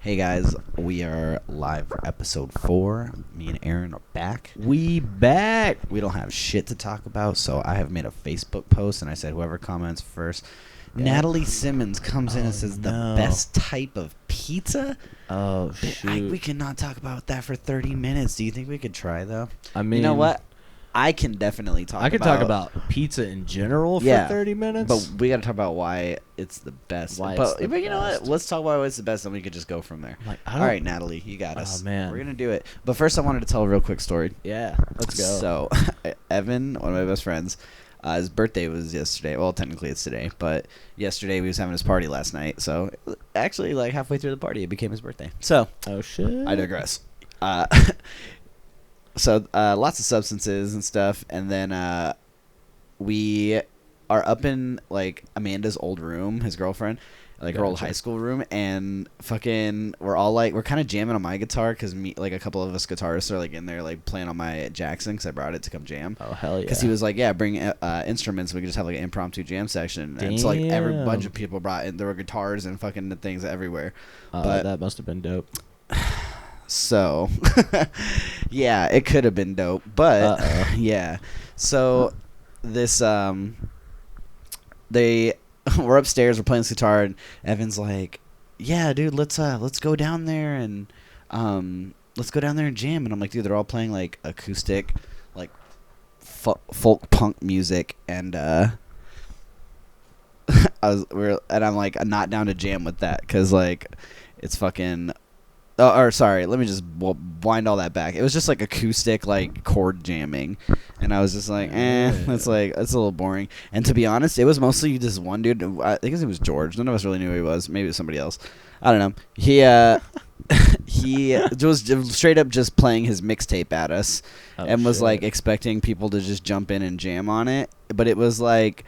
Hey guys, we are live for episode 4. Me and Aaron are back. We back. We don't have shit to talk about, so I have made a Facebook post and I said whoever comments first. Yeah. Natalie Simmons comes in and says the best type of pizza. Oh shoot! We cannot talk about that for 30 minutes. Do you think we could try though? I mean, you know what? I can definitely talk. I could talk about pizza in general for 30 minutes. But we got to talk about why it's the best. Why but it's the but you know best. what? Let's talk about why it's the best, and we could just go from there. All right, Natalie, you got us. Oh man, We're gonna do it. But first, I wanted to tell a real quick story. Yeah, let's go. So, Evan, one of my best friends, his birthday was yesterday. Well, technically it's today, but yesterday we was having his party last night. So, actually, like halfway through the party, it became his birthday. So, oh shit! I digress. So lots of substances and stuff, and then we are up in like Amanda's old room, his girlfriend, like her old high school room, and fucking we're kind of jamming on my guitar because me like a couple of us guitarists are like in there like playing on my Jackson because I brought it to come jam. Oh hell yeah! Because he was like, yeah, bring instruments, we could just have like an impromptu jam section. And so like every bunch of people brought in, there were guitars and fucking things everywhere. But that must have been dope. So, yeah, it could have been dope, but yeah. So, this they we're upstairs, we're playing this guitar, and Evan's like, "Yeah, dude, let's go down there and let's go down there and jam." And I'm like, "Dude, they're all playing like acoustic, like folk punk music," and I'm like, I'm not down to jam with that because like it's fucking. Or sorry, let me just wind all that back. It was just like acoustic, like chord jamming, and I was just like, it's a little boring. And to be honest, it was mostly this one dude. I think his name was George. None of us really knew who he was. Maybe it was somebody else. I don't know. He was straight up just playing his mixtape at us, and was like expecting people to just jump in and jam on it. But it was like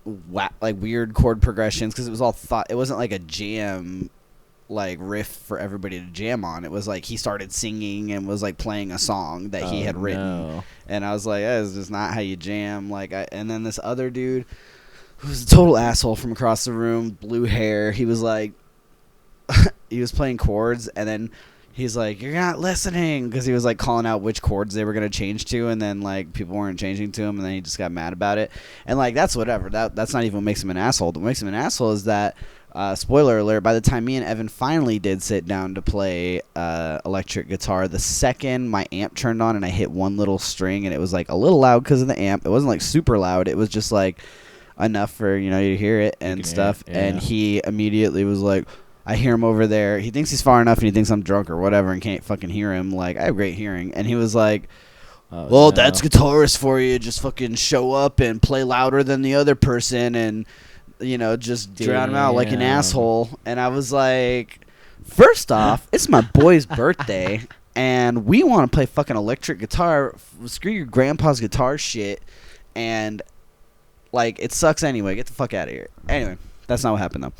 weird chord progressions because it was all thought. It wasn't like a jam. Like riff for everybody to jam on. It was like he started singing and was like playing a song that he had written, and I was like, "This is not how you jam." And then this other dude, who was a total asshole from across the room, blue hair. He was like, he was playing chords, and then he's like, "You're not listening," because he was like calling out which chords they were gonna change to, and then like people weren't changing to him, and then he just got mad about it. And like that's whatever. That's not even what makes him an asshole. What makes him an asshole is that. Spoiler alert, by the time me and Evan finally did sit down to play electric guitar, the second my amp turned on and I hit one little string, and it was like a little loud because of the amp. It wasn't like super loud. It was just like enough for, you to hear it and stuff. Yeah. And he immediately was like, I hear him over there. He thinks he's far enough and he thinks I'm drunk or whatever and can't fucking hear him. Like, I have great hearing. And he was like, that's guitarist for you. Just fucking show up and play louder than the other person and... just drown him out like an asshole. And I was like, first off, it's my boy's birthday, and we want to play fucking electric guitar. Screw your grandpa's guitar shit. And, like, it sucks anyway. Get the fuck out of here. Anyway, that's not what happened, though.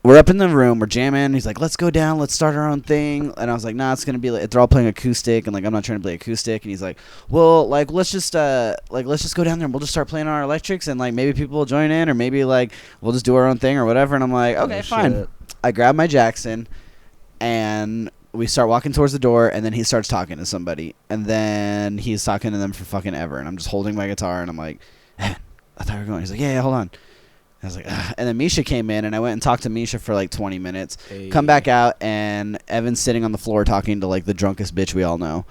We're up in the room, we're jamming. He's like, let's go down, let's start our own thing. And I was like, nah, it's gonna be like, they're all playing acoustic, and like I'm not trying to play acoustic. And he's like, well, like let's just go down there and we'll just start playing our electrics, and like maybe people will join in, or maybe like we'll just do our own thing or whatever. And I'm like, okay, fine. Shit. I grab my Jackson and we start walking towards the door, and then he starts talking to somebody, and then he's talking to them for fucking ever, and I'm just holding my guitar and I'm like, I thought we were going. He's like, yeah, hold on. I was like, ugh. And then Misha came in, and I went and talked to Misha for like 20 minutes. Hey. Come back out, and Evan's sitting on the floor talking to like the drunkest bitch we all know.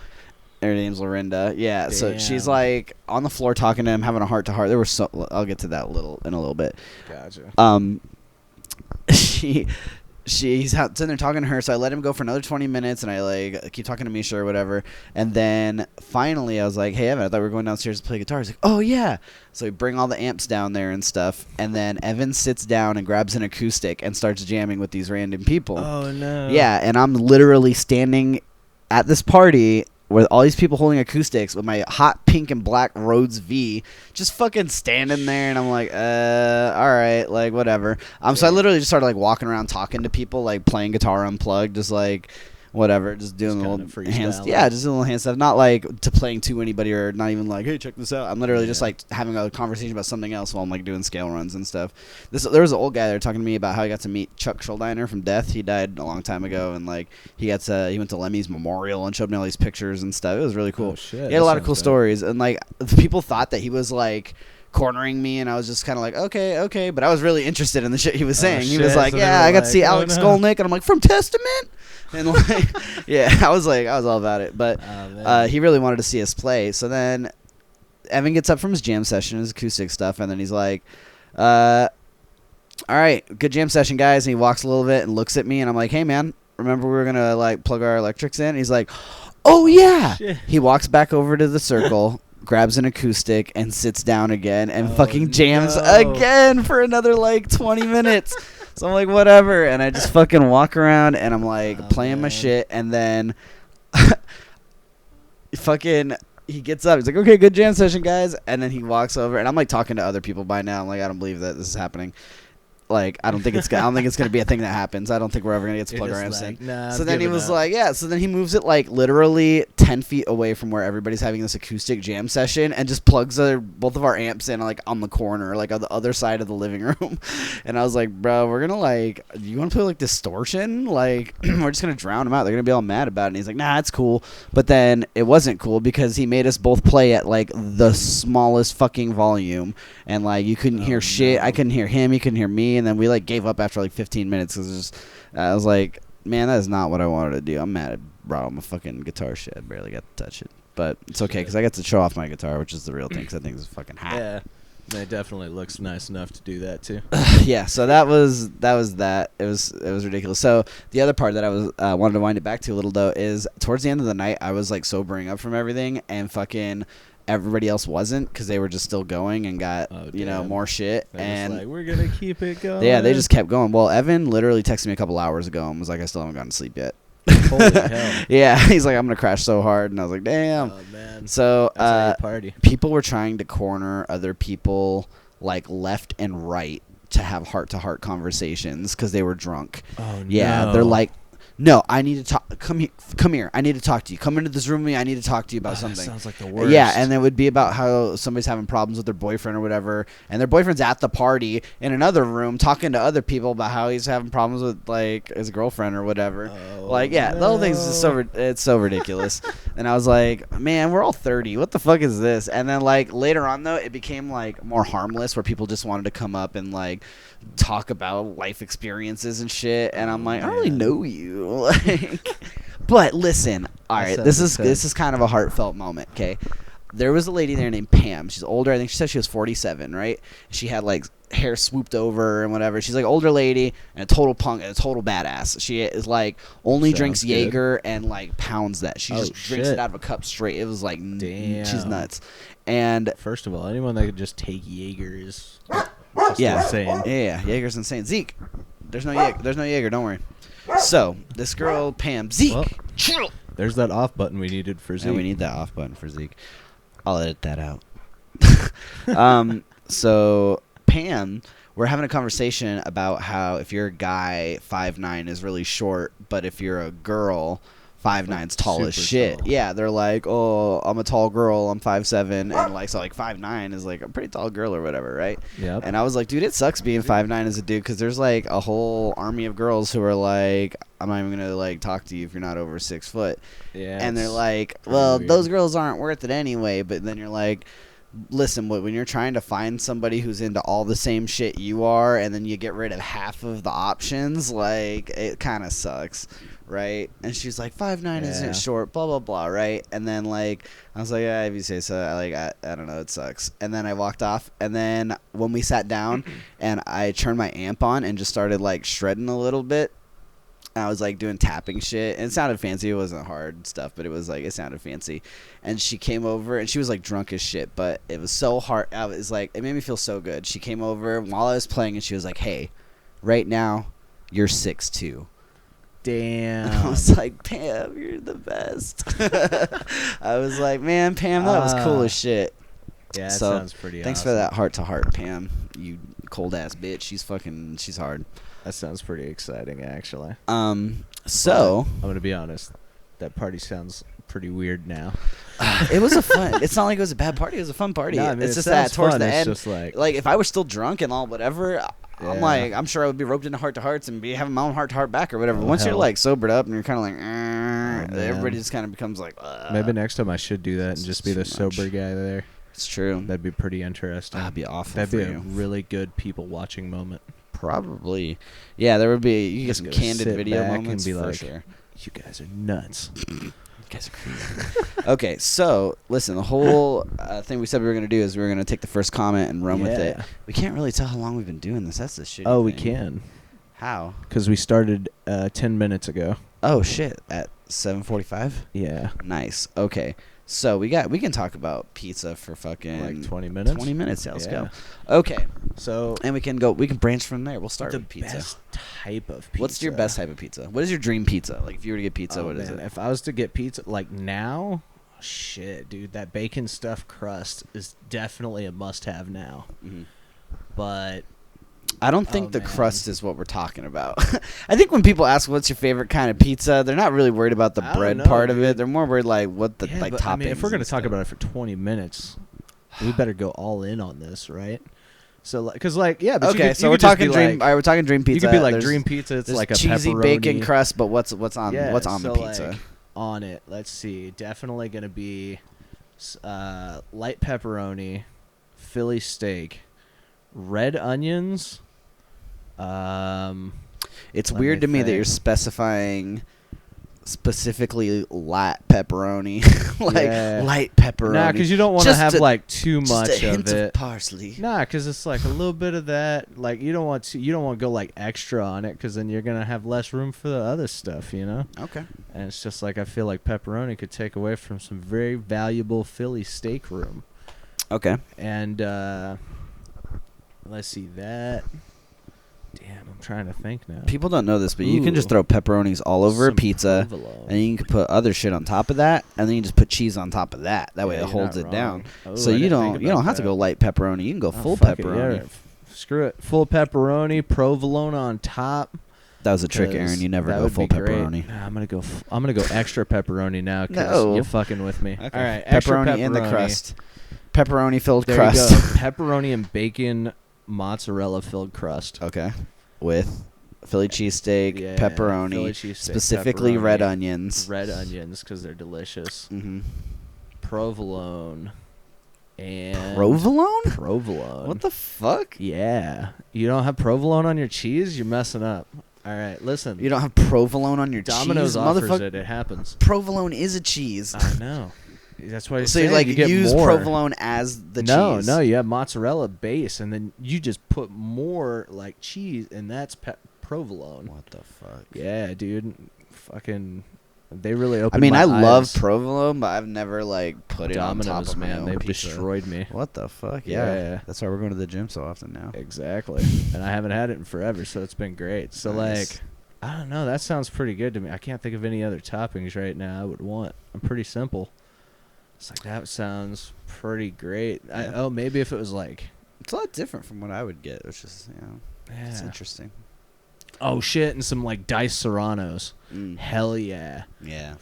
Her name's Lorinda. Yeah, damn. So she's like on the floor talking to him, having a heart to heart. I'll get to that in a little bit. Gotcha. He's sitting there talking to her, so I let him go for another 20 minutes, and I like keep talking to Misha or whatever. And then finally I was like, hey Evan, I thought we were going downstairs to play guitar. He's like, oh yeah. So we bring all the amps down there and stuff, and then Evan sits down and grabs an acoustic and starts jamming with these random people. Oh no. Yeah, and I'm literally standing at this party with all these people holding acoustics with my hot pink and black Rhodes V, just fucking standing there, and I'm like, all right, like, whatever. So I literally just started, like, walking around talking to people, like, playing guitar unplugged, just, like, whatever, just doing a little hands. Yeah, just doing a little hand stuff. Not like to playing to anybody or not even like, hey, check this out. I'm literally just like having a conversation about something else while I'm like doing scale runs and stuff. There was an old guy there talking to me about how he got to meet Chuck Schuldiner from Death. He died a long time ago, and like he went to Lemmy's memorial and showed me all these pictures and stuff. It was really cool. Oh, shit. He had a lot of cool stories, and like people thought that he was like cornering me, and I was just kind of like, okay, but I was really interested in the shit he was saying. He was like, I got to see Alex Skolnick, and I'm like, from Testament, and like, yeah, I was all about it. But he really wanted to see us play. So then Evan gets up from his jam session, his acoustic stuff, and then he's like, all right, good jam session, guys. And he walks a little bit and looks at me, and I'm like, hey, man, remember we were gonna like plug our electrics in? And he's like, oh yeah. Shit. He walks back over to the circle, grabs an acoustic, and sits down again and fucking jams again for another like 20 minutes. So I'm like, whatever, and I just fucking walk around and I'm like playing my shit, and then fucking he gets up. He's like, okay, good jam session, guys. And then he walks over, and I'm like talking to other people by now. I'm like, I don't believe that this is happening. Like, I don't think it's gonna be a thing that happens. I don't think we're ever gonna get to plug our amps in. Nah, so then he was like, yeah. So then he moves it like literally 10 feet away from where everybody's having this acoustic jam session, and just plugs both of our amps in like on the corner, like on the other side of the living room. And I was like, bro, we're gonna like, you want to play like distortion? Like, we're just gonna drown them out. They're gonna be all mad about it. And he's like, nah, it's cool. But then it wasn't cool because he made us both play at like the smallest fucking volume, and like you couldn't hear shit. I couldn't hear him. He couldn't hear me. And then we like gave up after like 15 minutes because I was like, man, that is not what I wanted to do. I'm mad at brought my fucking guitar shit. I barely got to touch it, but it's okay because I got to show off my guitar, which is the real thing because I think it's fucking hot. Yeah, it definitely looks nice enough to do that too. Yeah, so that was that. It was ridiculous. So the other part that I was wanted to wind it back to a little though is towards the end of the night I was like sobering up from everything, and fucking everybody else wasn't because they were just still going and got more shit. And like, we're gonna keep it going. Yeah, they just kept going. Well, Evan literally texted me a couple hours ago and was like, I still haven't gotten to sleep yet. Holy hell. Yeah, he's like, I'm gonna crash so hard, and I was like, damn. Oh man. So party. People were trying to corner other people like left and right to have heart-to-heart conversations because they were drunk. Oh yeah, no. they're like, no, I need to talk. Come here. I need to talk to you. Come into this room with me. I need to talk to you about something. That sounds like the worst. Yeah, and it would be about how somebody's having problems with their boyfriend or whatever, and their boyfriend's at the party in another room talking to other people about how he's having problems with like his girlfriend or whatever. Oh, like, yeah, the whole thing's just it's so ridiculous. And I was like, man, we're all 30. What the fuck is this? And then like later on though, it became like more harmless where people just wanted to come up and like talk about life experiences and shit. And I'm like, I don't really know you. Like, but listen, all right, this is kind of a heartfelt moment. Okay, there was a lady there named Pam. She's older. I think she said she was 47, right? She had like hair swooped over and whatever. She's like older lady and a total punk and a total badass. She is like only drinks Jaeger and like pounds that. She just drinks it out of a cup straight. It was like, damn, she's nuts. And first of all, anyone that could just take Jaeger is insane. Yeah, Jaeger's insane. Zeke, there's no Jaeger. Don't worry. So this girl Pam, Zeke, chill. There's that off button we needed for Zeke. Yeah, we need that off button for Zeke. I'll edit that out. So Pam, we're having a conversation about how if you're a guy, 5'9" is really short, but if you're a girl, 5'9's tall as shit. Tall. Yeah, they're like, oh, I'm a tall girl, I'm 5'7", and like so like 5'9" is like a pretty tall girl or whatever, right? Yeah. And I was like, dude, it sucks being 5'9" as a dude because there's like a whole army of girls who are like, I'm not even gonna like talk to you if you're not over 6 foot. Yeah. And they're like, well, those girls aren't worth it anyway. But then you're like, listen, when you're trying to find somebody who's into all the same shit you are, and then you get rid of half of the options, like it kind of sucks. Right? And she's like, 5'9" isn't short, blah, blah, blah, right? And then, like, I was like, yeah, if you say so, I don't know, it sucks. And then I walked off, and then when we sat down, and I turned my amp on and just started, like, shredding a little bit, I was, like, doing tapping shit, and it sounded fancy. It wasn't hard stuff, but it was, like, it sounded fancy. And she came over, and she was, like, drunk as shit, but it was so hard. I was, like, it made me feel so good. She came over while I was playing, and she was like, hey, right now, you're 6'2". Damn. And I was like, Pam, you're the best. I was like, man, Pam, that was cool as shit. Yeah, that sounds pretty thanks awesome. for that heart-to-heart, Pam. You cold-ass bitch. She's hard. That sounds pretty exciting, actually. So I'm gonna be honest. That party sounds pretty weird now. it was a fun. It's not like it was a bad party. It was a fun party. No, I mean, it's it just that sounds towards fun. the It's end, just like if I was still drunk and all whatever, I'm Yeah. like, I'm sure I would be roped into heart to hearts and be having my own heart to heart back or whatever. Oh, Once you're hell. like sobered up and you're kind of like, man. everybody just kind of becomes like, Maybe next time I should do that and just be the too much. sober guy there. It's true. That'd be pretty interesting. That'd be awful. That'd for be you. a really good people watching moment. Probably. Yeah, there would be. You get some gotta candid sit video back and moments be for like, sure. You guys are nuts. You guys are crazy. Okay, so listen, the whole thing we said we were gonna do is we were gonna take the first comment and run with it. Yeah. We can't really tell how long we've been doing this. That's the shit. Oh, we can. How? Because we started 10 minutes ago. Oh shit! At 7:45. Yeah. Nice. Okay. So we can talk about pizza for fucking Like 20 minutes? 20 minutes. Yeah, let's Yeah. go. Okay. So And we can branch from there. We'll start the with pizza. best type of pizza. What's your best type of pizza? What is your dream pizza? Like if you were to get pizza, Oh, what is man, it? If I was to get pizza, like now, shit, dude, that bacon stuffed crust is definitely a must-have now. Mhm. But I don't think Oh, the man. crust is what we're talking about. I think when people ask what's your favorite kind of pizza, they're not really worried about the I don't bread know, part of dude. it. They're more worried like what the yeah, like but, toppings. I mean, if we're gonna and talk stuff. about it for 20 minutes, we better go all in on this, right? So, like, cause like, yeah, but Okay, you so could we're just talking be dream. Like, All right, we're talking dream pizza. you could be like There's- dream pizza. It's there's like a cheesy pepperoni. bacon crust, but what's on Yeah, what's on so, the pizza? like, on it, let's see. Definitely gonna be light pepperoni, Philly steak, red onions. It's let weird me to me that think. you're specifying specifically light pepperoni, like Yeah. light pepperoni. Nah, because you don't want to Just have a- like too just much a hint of it. parsley. Nah, because it's like a little bit of that. Like you don't want to go like extra on it, because then you're gonna have less room for the other stuff, you know. Okay. And it's just like I feel like pepperoni could take away from some very valuable Philly steak room. Okay. And let's see that. Damn, I'm trying to think now. People don't know this, but you can just Ooh. throw pepperonis all over a Some pizza, provolone. and you can put other shit on top of that, and then you just put cheese on top of that. That way Yeah, it you're holds not it down. wrong. So Ooh, I you didn't think don't about have to that. go light pepperoni. You can go Oh, full fuck it, pepperoni. yeah. Screw it. Full pepperoni, provolone on top. That was a trick, 'cause Aaron. You never that go would full be great. pepperoni. Nah, I'm gonna go extra pepperoni now because No. you're fucking with me. Okay. All right, extra pepperoni in the pepperoni. crust. Pepperoni filled There crust. you go. Pepperoni and bacon mozzarella filled crust. Okay. With Philly cheesesteak, Yeah, pepperoni, Philly cheesesteak, specifically pepperoni, red onions. Red onions because they're delicious. Mm-hmm. Provolone and Provolone? Provolone. What the fuck? Yeah, you don't have provolone on your cheese? You're messing up. All right, listen. You don't have provolone on your Domino's cheese, offers motherfucker. it. It happens. Provolone is a cheese. I know. That's why. So you like you get use more. provolone as the cheese? No, you have mozzarella base, and then you just put more like cheese, and that's provolone. What the fuck? Yeah, dude. Fucking. They really I opened. mean, my I love eyes. provolone, but I've never like put it on top Domino's, of my man. own They've pizza. destroyed me. What the fuck? Yeah. Yeah. That's why we're going to the gym so often now. Exactly. And I haven't had it in forever, so it's been great. So Nice. like, I don't know. That sounds pretty good to me. I can't think of any other toppings right now I would want. I'm pretty simple. It's like that sounds pretty great. Yeah. Maybe if it was like, It's a lot different from what I would get, which is, it's yeah. interesting. Oh shit, and some like diced serranos. Mm. Hell yeah. Yeah.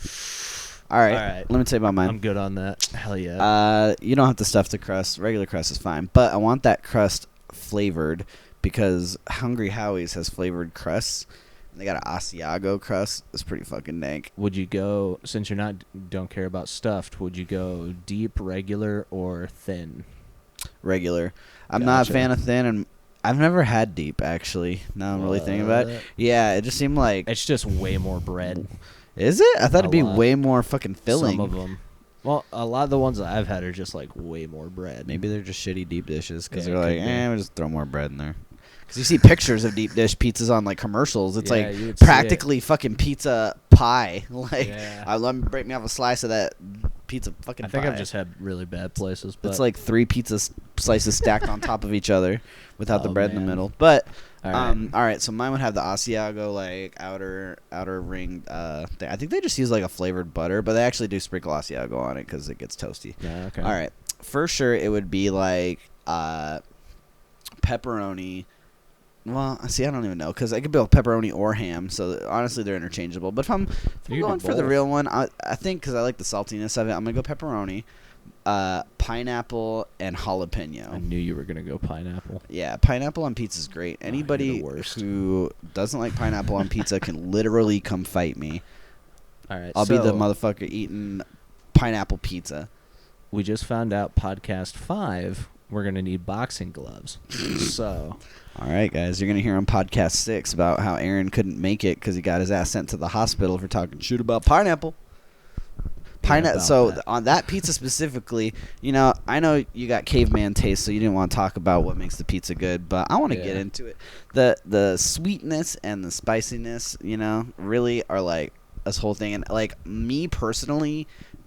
All right. All right. Let me tell you about mine. I'm good on that. Hell yeah. You don't have to stuff the crust. Regular crust is fine, but I want that crust flavored because Hungry Howie's has flavored crusts. They got an Asiago crust. It's pretty fucking dank. Would you go, since you're don't care about stuffed, would you go deep, regular, or thin? Regular. I'm not a Gotcha. fan of thin, and I've never had deep actually. Now I'm really thinking about it. What? Yeah, it just seemed like. It's just way more bread. Is it? I thought it'd be A lot. way more fucking filling. Some of them. Well, a lot of the ones that I've had are just like way more bread. Maybe they're just shitty deep dishes because Yeah, they're it like, could be. we'll just throw more bread in there. Because you see pictures of deep dish pizzas on like commercials. It's Yeah, like you would see practically fucking pizza pie. Like, Yeah. let me break me off a slice of that pizza fucking I think pie. I've just had really bad places. But It's like 3 pizza slices stacked on top of each other without the Oh, bread in the man. middle. But all right. all right, so mine would have the Asiago like outer ring. Thing. I think they just use like a flavored butter, but they actually do sprinkle Asiago on it because it gets toasty. Yeah, okay. All right, for sure it would be like pepperoni, Well, see, I don't even know because I could build pepperoni or ham. So honestly, they're interchangeable. But if I'm going for the real one, I think because I like the saltiness of it, I'm gonna go pepperoni, pineapple, and jalapeno. I knew you were gonna go pineapple. Yeah, pineapple on pizza is great. Anybody who doesn't like pineapple on pizza can literally come fight me. All right, I'll be the motherfucker eating pineapple pizza. We just found out podcast 5. We're gonna need boxing gloves. So. All right, guys, you're going to hear on podcast 6 about how Aaron couldn't make it because he got his ass sent to the hospital for talking shit about pineapple. So on that pizza specifically, I know you got caveman taste, so you didn't want to talk about what makes the pizza good, but I want to get into it. The sweetness and the spiciness, really are like this whole thing. And like me personally,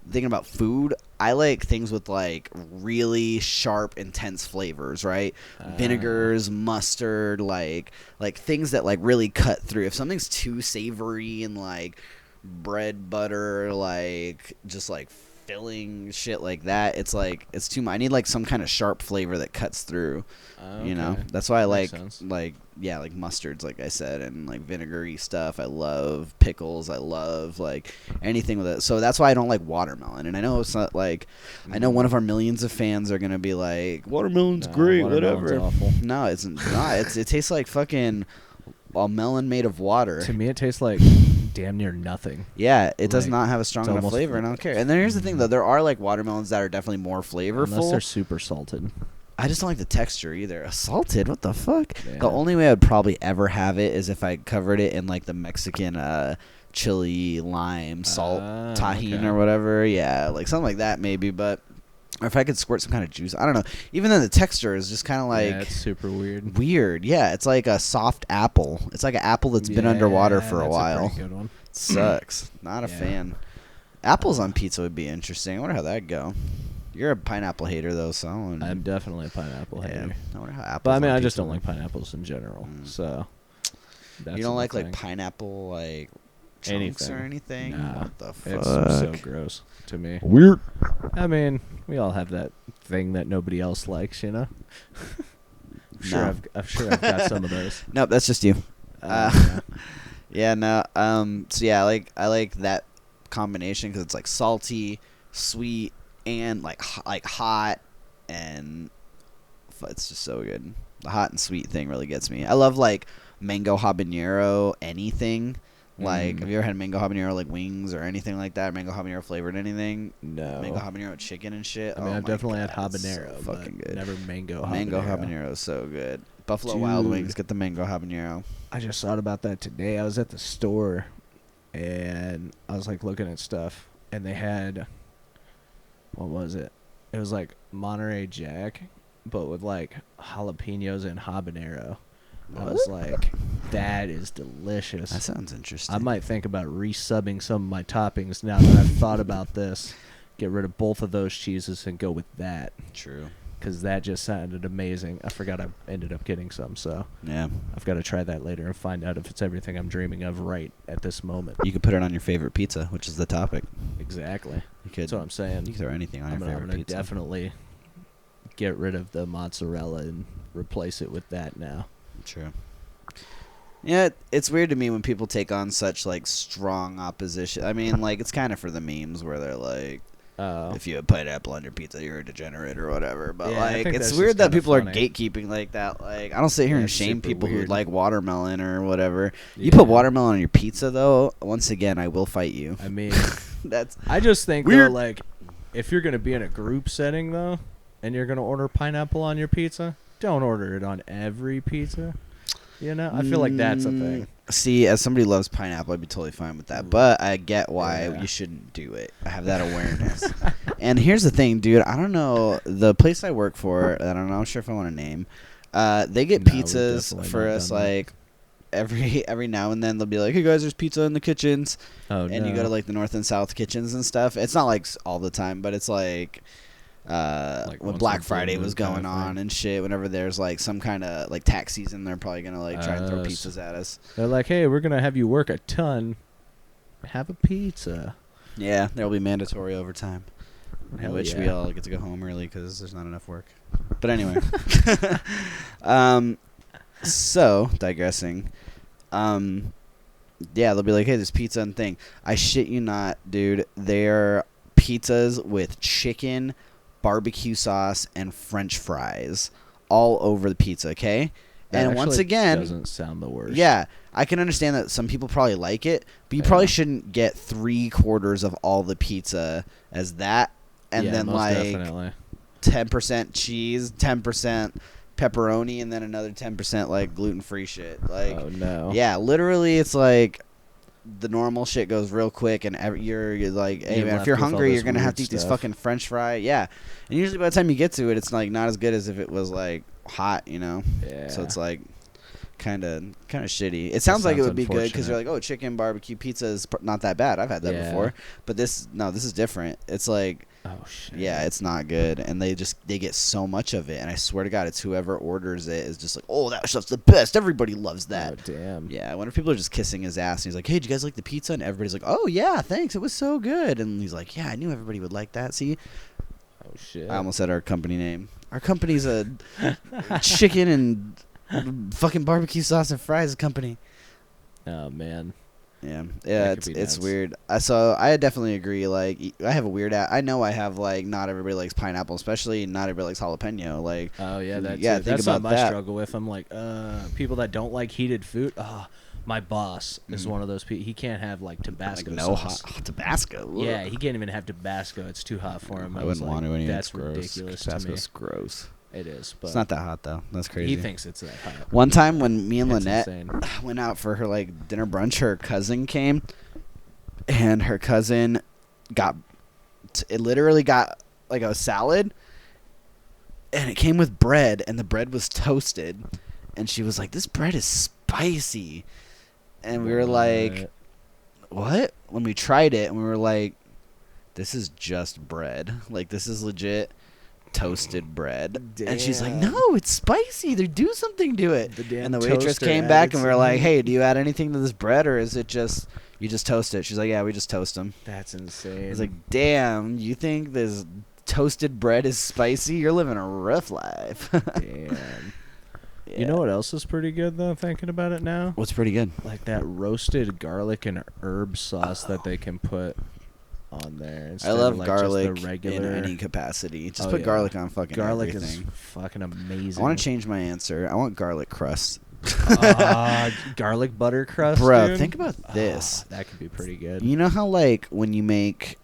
thinking about food, I like things with like really sharp, intense flavors, right? Vinegars, mustard, like things that like really cut through. If something's too savory and like bread, butter, like just like filling shit like that, it's like it's too much. I need like some kind of sharp flavor that cuts through. That's why I like mustards, like I said, and like vinegary stuff. I love pickles. I love like anything with it. So that's why I don't like watermelon. And I know it's not like I know one of our millions of fans are gonna be like, watermelon's great, whatever. Awful. No, it's not. It tastes like fucking a melon made of water. To me, it tastes like damn near nothing. Yeah, it does not have a strong enough flavor, and I don't care. And then here's the thing, though. There are like watermelons that are definitely more flavorful. Unless they're super salted. I just don't like the texture either. Salted? What the fuck? Yeah. The only way I would probably ever have it is if I covered it in like the Mexican chili, lime, salt, tahini or whatever. Yeah, like something like that maybe, but or if I could squirt some kind of juice. I don't know. Even then the texture is just kind of like... Yeah, it's super weird. Weird, yeah. It's like a soft apple. It's like an apple that's been underwater for a while. That's a pretty good one. Sucks. Not a fan. Apples on pizza would be interesting. I wonder how that'd go. You're a pineapple hater, though, so I'm definitely a pineapple hater. I wonder how apples. But I mean, I just don't like pineapples in general. So you don't like pineapple like chunks or anything? Nah, what the fuck? It's so gross to me. Weird. I mean, we all have that thing that nobody else likes, I'm sure I've got some of those. Nope, that's just you. Yeah, no. So yeah, I like that combination because it's like salty, sweet, and like hot, and it's just so good. The hot and sweet thing really gets me. I love like mango habanero anything. Like, have you ever had mango habanero like wings or anything like that? Mango habanero flavored anything? No. Mango habanero chicken and shit. I mean, I've definitely had habanero, so fucking good. Never mango habanero. Mango habanero is so good. Buffalo Wild Wings, get the mango habanero. I just thought about that today. I was at the store, and I was like looking at stuff, and they had, what was it? It was like Monterey Jack, but with like jalapenos and habanero. I was like, that is delicious. That sounds interesting. I might think about resubbing some of my toppings now that I've thought about this. Get rid of both of those cheeses and go with that. True. Because that just sounded amazing. I forgot I ended up getting some, so yeah, I've got to try that later and find out if it's everything I'm dreaming of right at this moment. You could put it on your favorite pizza, which is the topic. Exactly. You could. That's what I'm saying. You can throw anything on your favorite pizza. I'm going to definitely get rid of the mozzarella and replace it with that now. True. Yeah, it's weird to me when people take on such like strong opposition. I mean, like it's kind of for the memes where they're like, if you have pineapple on your pizza, you're a degenerate or whatever. But like, it's weird that people are gatekeeping like that. Like, I don't sit here and shame people who like watermelon or whatever. Yeah. You put watermelon on your pizza, though. Once again, I will fight you. I mean, that's. I just think though, like, if you're gonna be in a group setting though, and you're gonna order pineapple on your pizza, don't order it on every pizza. I feel like that's a thing. See, as somebody who loves pineapple, I'd be totally fine with that. But I get why you shouldn't do it. I have that awareness. And here's the thing, dude. I don't know. The place I work for, I'm not sure if I want to name, they get pizzas for us like every now and then. They'll be like, hey, guys, there's pizza in the kitchens. And you go to like the north and south kitchens and stuff. It's not like all the time, but it's like when Black Friday was going on and shit, whenever there's like some kind of like tax season, they're probably gonna like try and throw pizzas at us. They're like, hey, we're gonna have you work a ton, have a pizza. Yeah, there'll be mandatory overtime, in which we all get to go home early because there's not enough work. But anyway, So, digressing. Yeah, they'll be like, hey, there's pizza and thing. I shit you not, dude. They're pizzas with chicken, barbecue sauce, and French fries all over the pizza, okay? That And once actually again, doesn't sound the worst. yeah, I can understand that some people probably like it, but you probably shouldn't get 3/4 of all the pizza as that, and then most like definitely. 10% cheese, 10% pepperoni, and then another 10% like gluten-free shit. Like, Oh no. yeah, literally, it's like the normal shit goes real quick, and you're like, hey You're man, if left you're with all hungry, this you're gonna have weird to eat these stuff. fucking French fry. Yeah, and usually by the time you get to it, it's like not as good as if it was like hot, you know. Yeah. So it's like kind of shitty. It sounds like it sounds would be good because you're unfortunate. like, oh, chicken barbecue pizza is not that bad. I've had that Yeah. before, but this is different. It's like, Oh shit. yeah, it's not good, and they get so much of it, and I swear to God, it's whoever orders it is just like, oh, that stuff's the best. Everybody loves that. Oh damn. Yeah, I wonder if people are just kissing his ass, and he's like, hey, did you guys like the pizza? And everybody's like, oh yeah, thanks, it was so good. And he's like, yeah, I knew everybody would like that. See, Oh shit. I almost said our company name. Our company's a chicken and fucking barbecue sauce and fries company. Oh man. Yeah, That it's could be it's nuts. weird. So I definitely agree. Like, I have a weird. I know I have like not everybody likes pineapple, especially not everybody likes jalapeno. Like, Oh yeah, that's yeah, it. think That's about something I that. struggle with. I'm like, people that don't like heated food. My boss is one of those people. He can't have like Tabasco like no sauce. hot Tabasco. Yeah, he can't even have Tabasco. It's too hot for him. I was wouldn't like, want to anyway. That's It's gross. ridiculous to me. Tabasco's gross. It is, but It's not that hot though. That's crazy. he thinks it's that hot. One time when me and It's Lynette insane. went out for her like dinner brunch, her cousin came, and her cousin it literally got like a salad, and it came with bread, and the bread was toasted, and she was like, "This bread is spicy," and we were like, "What?" When we tried it, and we were like, "This is just bread. Like, this is legit." Toasted bread. And she's like, Damn. no, it's spicy. They do something to it. The damn And the waitress toaster came added back and we were like, something. hey, do you add anything to this bread, or is it just you just toast it? She's like, yeah, we just toast them. That's insane. I was like, damn, you think this toasted bread is spicy? You're living a rough life. damn. Yeah. You know what else is pretty good though? Thinking about it now, What's pretty good? like that roasted garlic and herb sauce that they can put on there. I instead love of, like, garlic just the regular. in any capacity. Just Oh, put yeah. garlic on fucking Garlic everything. is fucking amazing. I want to change my answer. I want garlic crust. Garlic butter crust, Bro, dude? think about this. That could be pretty good. You know how like when you make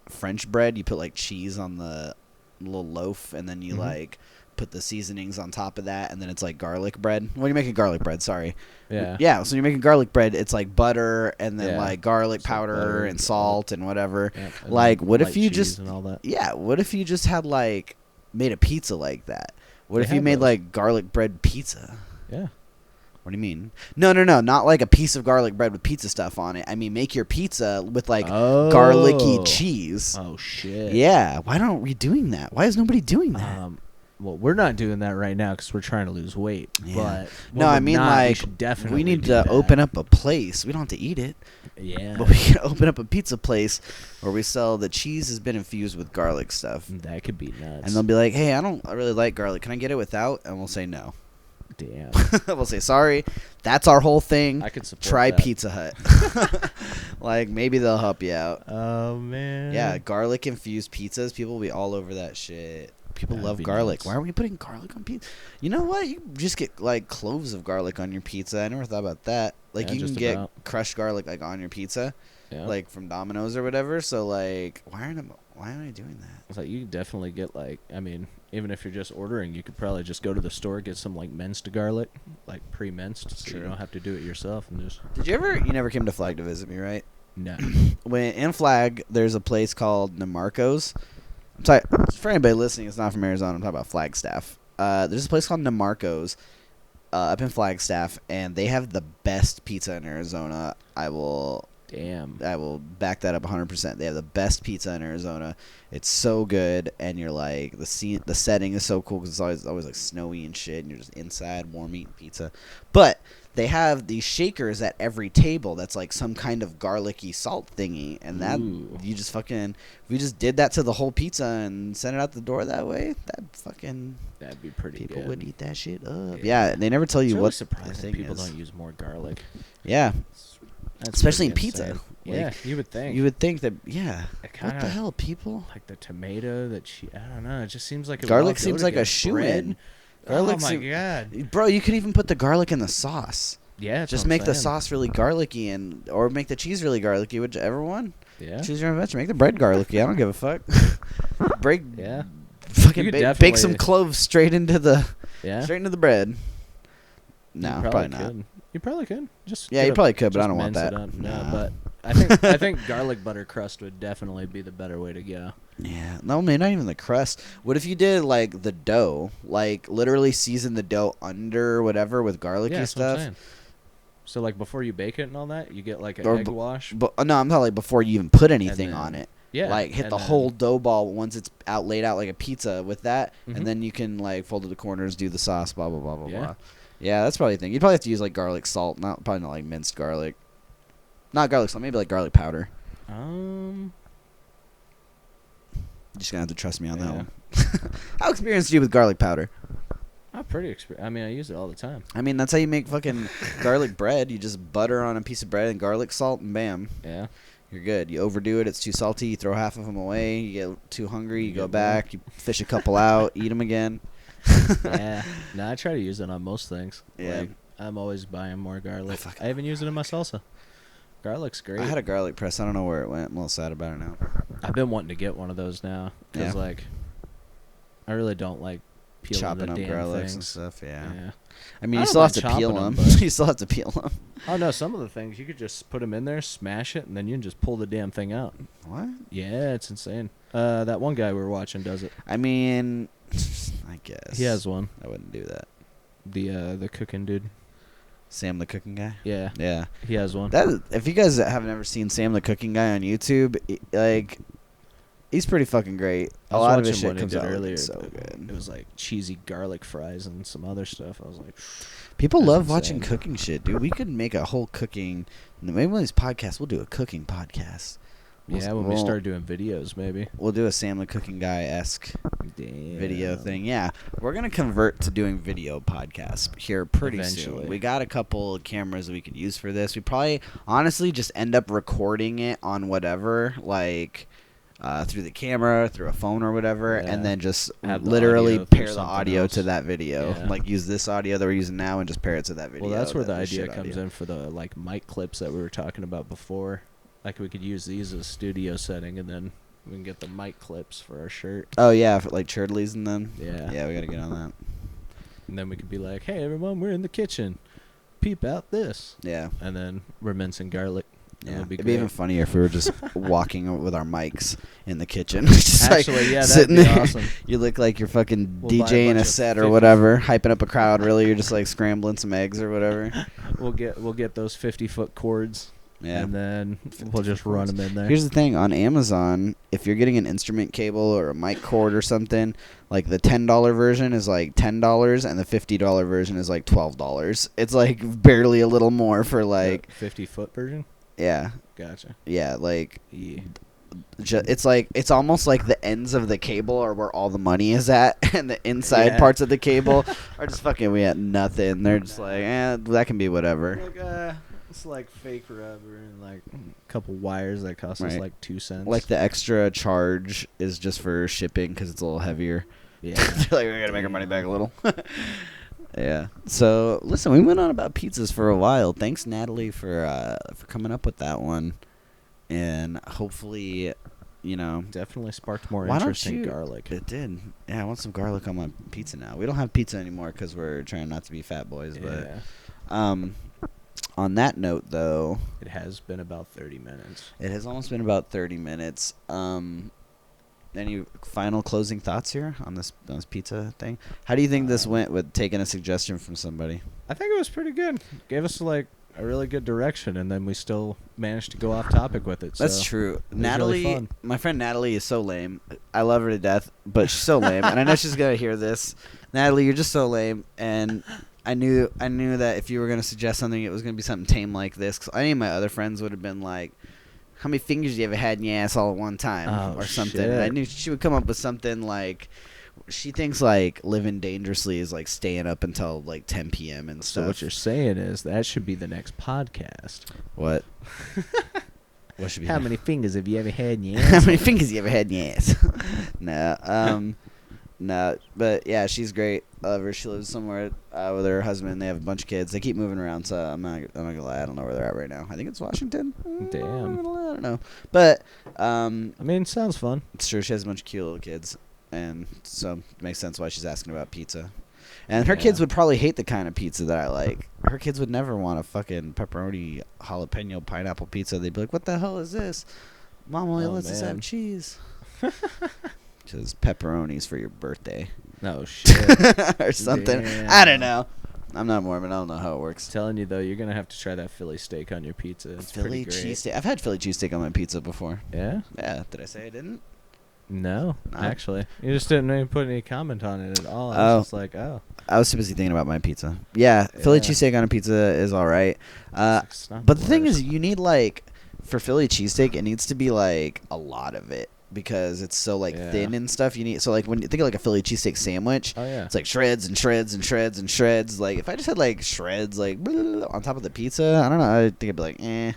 French bread, you put like cheese on the little loaf, and then you Mhm. like put the seasonings on top of that, and then it's like garlic bread. When you're making garlic bread, sorry. Yeah. Yeah, so you're making garlic bread, it's like butter and then Yeah. like garlic It's like powder butter and and salt and whatever. Yeah, and Like, what if light you cheese just and all that? Yeah, what if you just had like made a pizza like that? What They if you have made those. like garlic bread pizza? Yeah. What do you mean? No, not like a piece of garlic bread with pizza stuff on it. I mean, make your pizza with like garlicky cheese. Oh shit. Yeah, why aren't we doing that? Why is nobody doing that? Well, we're not doing that right now because we're trying to lose weight. Yeah. But No, when I we're mean, not, like, we should definitely we need do to that. open up a place. We don't have to eat it, Yeah. but we can open up a pizza place where we sell the cheese has been infused with garlic stuff. That could be nuts. And they'll be like, hey, I really like garlic. Can I get it without? And we'll say no. Damn. We'll say, sorry, that's our whole thing. I could support Try that. Pizza Hut. Like, maybe they'll help you out. Oh man. Yeah, garlic infused pizzas. People will be all over that shit. People That'd love be garlic. nuts. Why are we putting garlic on pizza? You know what? You can just get like cloves of garlic on your pizza. I never thought about that. Like, Yeah, you can just get about. crushed garlic like on your pizza, Yeah. like from Domino's or whatever. So like, why aren't I doing that? It's like you can definitely get like, I mean, even if you're just ordering, you could probably just go to the store, get some like minced garlic, like pre-minced, so you True. don't have to do it yourself and just Did you ever? You never came to Flag to visit me, right? no. When in Flag, there's a place called Namarco's. I'm sorry, for anybody listening, it's not from Arizona. I'm talking about Flagstaff. There's a place called Namarco's up in Flagstaff, and they have the best pizza in Arizona. I will Damn. back that up 100%. They have the best pizza in Arizona. It's so good, and you're like the setting is so cool because it's always like snowy and shit, and you're just inside warm eating pizza. But they have these shakers at every table that's like some kind of garlicky salt thingy, and that you just fucking, if we just did that to the whole pizza and sent it out the door that way, that'd be pretty people good. would eat that shit up. Yeah, they never tell you really what surprising the thing people is. don't use more garlic. Yeah, That's especially in pretty pizza. insane. Like, Yeah, you would think. You would think that, yeah. It What kinda- the hell, people? Like the tomato, I don't know. It just seems like it would Garlic all go seems like a together. shoe-in. Bread. Garlic Oh my seem- god. Bro, you could even put the garlic in the sauce. Yeah, that's Just what I'm make the saying. sauce really garlicky, or make the cheese really garlicky, whichever one. Yeah. Choose your own adventure. Make the bread garlicky. I don't give a fuck. Break. Yeah. Fucking You could bake some definitely- cloves straight into the Yeah. bread. You No, probably not. could. You probably could. Just Yeah, get you a- probably could, but I just don't want mince that. it up. No, Nah. but I think garlic butter crust would definitely be the better way to go. Yeah, no, man, not even the crust. What if you did like the dough, like literally season the dough under whatever with garlicky Yeah, that's what I'm stuff? saying. So like before you bake it and all that, you get like an Or egg b- wash. But no, I'm talking like before you even put anything then- on it. Yeah. Like hit and the then- whole dough ball once it's laid out like a pizza with that, Mhm. and then you can like fold to the corners, do the sauce, blah blah blah blah Yeah. blah. Yeah, that's probably the thing. You'd probably have to use like garlic salt, probably not like minced garlic. Not garlic salt, maybe like garlic powder. You're just gonna have to trust me on that Yeah. one. How experienced are you with garlic powder? I'm pretty I mean, I use it all the time. I mean, that's how you make fucking garlic bread. You just butter on a piece of bread and garlic salt, and bam, Yeah. you're good. You overdo it, it's too salty, you throw half of them away. You get too hungry, you You go get more. back, you fish a couple out, eat them again. Yeah. No, I try to use it on most things. Yeah. Like, I'm always buying more garlic. fucking- I even use it in my salsa. Garlic's great. I had a garlic press. I don't know where it went. I'm a little sad about it now. I've been wanting to get one of those now because Yeah. like, I really don't like peeling Chopping the up damn garlics and things. stuff, yeah. Yeah. I mean, I you don't still have mind to chopping peel 'em, them. but- You still have to peel them. Oh no, some of the things you could just put them in there, smash it, and then you can just pull the damn thing out. What? Yeah, it's insane. That one guy we were watching does it. I mean, I guess. He has one. I wouldn't do that. The cooking dude. Sam the cooking guy? Yeah, Yeah. he has one. If you guys have never seen Sam the cooking guy on YouTube, like, he's pretty fucking great. I A was lot of his watching shit one he comes did out earlier. so but good. It was like cheesy garlic fries and some other stuff. I was like, People That's love watching insane. cooking shit, dude. We could make a whole cooking. Maybe one of these podcasts, we'll do a cooking podcast. yeah, when we start doing videos, maybe. We'll do a Sam the cooking guy esque Damn. video thing. Yeah, we're gonna convert to doing video podcasts here pretty Eventually. soon. We got a couple cameras that we could use for this. We probably honestly just end up recording it on whatever, like through the camera, through a phone or whatever, Yeah. and then just Have the literally audio through pair the something audio else. to that video. Yeah. Like use this audio that we're using now and just pair it to that video. Well, that's where the shit idea comes audio. in for the like mic clips that we were talking about before. Like we could use these as studio setting, and then we can get the mic clips for our shirt. Oh yeah, for like Churdleys and them. Yeah. Yeah, we gotta get on that. And then we could be like, "Hey, everyone, we're in the kitchen. Peep out this." Yeah. And then we're mincing garlic. That Yeah, would be it'd be great. even funnier if we were just walking with our mics in the kitchen. Just Actually, yeah, that'd sitting be there. awesome. You look like you're fucking We'll buy a DJing a bunch of set or 50 whatever, hyping up a crowd. Really, you're just like scrambling some eggs or whatever. We'll get those 50-foot cords, Yeah. and then we'll just run them in there. Here's the thing: on Amazon, if you're getting an instrument cable or a mic cord or something, like the $10 version is like $10, and the $50 version is like $12. It's like barely a little more for like, 50-foot version. yeah, Gotcha. yeah, like. Yeah. It's almost like the ends of the cable are where all the money is at, and the inside Yeah. parts of the cable are just fucking we at nothing. They're just like, that can be whatever. Like, it's like fake rubber and like a couple wires that cost us Right. like 2 cents. Like the extra charge is just for shipping because it's a little heavier. yeah. They're like, we gotta make our money back a little. Yeah. So listen, we went on about pizzas for a while. Thanks, Natalie, for coming up with that one, and hopefully, Definitely sparked more Why don't interest in you- garlic. it did. Yeah, I want some garlic on my pizza now. We don't have pizza anymore because we're trying not to be fat boys. Yeah. But on that note, though, It has been about 30 minutes. it has almost been about 30 minutes. Any final closing thoughts here on this pizza thing? How do you think this went with taking a suggestion from somebody? I think it was pretty good. Gave us like a really good direction, and then we still managed to go off topic with it. That's so true. was really Natalie, fun. my friend Natalie is so lame. I love her to death, but she's so lame. And I know she's going to hear this. Natalie, you're just so lame. And I knew that if you were gonna suggest something, it was gonna be something tame like this. 'Cause any of my other friends would have been like, "How many fingers you ever had in your ass all at one time?" or something. Shit. And I knew she would come up with something like, she thinks like living dangerously is like staying up until like 10 p.m. and stuff. So what you're saying is that should be the next podcast. What? What should be? How many fingers have you ever had in your How ass? many fingers you ever had in your ass? No, but yeah, she's great. I love her. She lives somewhere with her husband. They have a bunch of kids. They keep moving around, so I'm not gonna lie. I don't know where they're at right now. I think it's Washington. Damn. I don't know, but I mean, it sounds fun. it's true. She has a bunch of cute little kids, and so it makes sense why she's asking about pizza. And her kids would probably hate the kind of pizza that I like. Her kids would never want a fucking pepperoni jalapeno pineapple pizza. They'd be like, "What the hell is this? Mom only lets us have cheese." Because pepperonis for your birthday. No shit. Or something. Damn. I don't know. I'm not Mormon. I don't know how it works. Telling you though, you're gonna have to try that Philly steak on your pizza. It's Philly pretty great. cheesesteak. I've had Philly cheesesteak on my pizza before. Yeah? Yeah. Did I say I didn't? No, No. actually, you just didn't even put any comment on it at all. I Oh. was just like, oh, I was too busy thinking about my pizza. Yeah. Philly Yeah. cheesesteak on a pizza is all right. it's not But the thing worst. is, you need like, for Philly cheesesteak, it needs to be like a lot of it. Because it's so like Yeah. thin and stuff. You need, so like when you think of like a Philly cheesesteak sandwich, Oh yeah. it's like shreds and shreds and shreds and shreds. Like if I just had like shreds like on top of the pizza, I don't know. I think I'd be like, eh.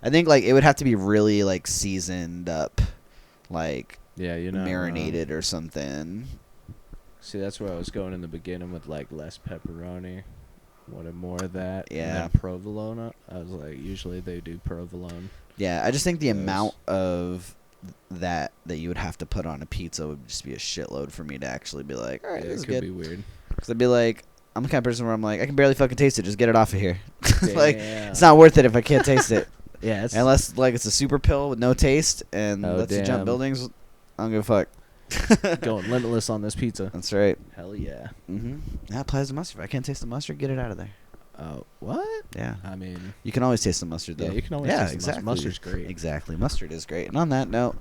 I think like it would have to be really like seasoned up, like Yeah, you know, marinated or something. See, that's where I was going in the beginning with like less pepperoni, wanted more of that. Yeah. And then provolone. I was like, usually they do provolone. Yeah, I just think the Those. amount of that you would have to put on a pizza would just be a shitload for me to actually be like, all right, Yeah, this it is could good. be weird. Because I'd be like, I'm the kind of person where I'm like, I can barely fucking taste it. Just get it off of here. Like, Damn. it's not worth it if I can't taste it. Yeah, it's Unless like it's a super pill with no taste and Oh, lets you jump damn. buildings. I don't give a fuck. going limitless on this pizza. That's right. Hell yeah. Mm-hmm. That applies to mustard. If I can't taste the mustard, get it out of there. Oh, what? Yeah. I mean, You can always taste the mustard, though. yeah, you can always taste the mustard. Mustard's great. Exactly. Mustard is great. And on that note,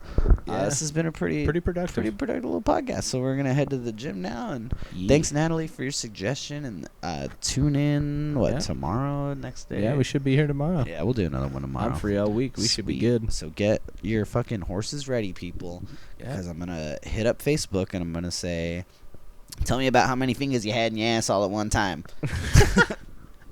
Yeah. this has been a pretty productive. little podcast. So we're going to head to the gym now. And Yeah. thanks, Natalie, for your suggestion. And tune in, Yeah. tomorrow, next day? Yeah, we should be here tomorrow. Yeah, we'll do another one tomorrow. I'm free all week. We should be Sweet. good. So get your fucking horses ready, people. Yeah. Because I'm going to hit up Facebook and I'm going to say, tell me about how many fingers you had in your ass all at one time.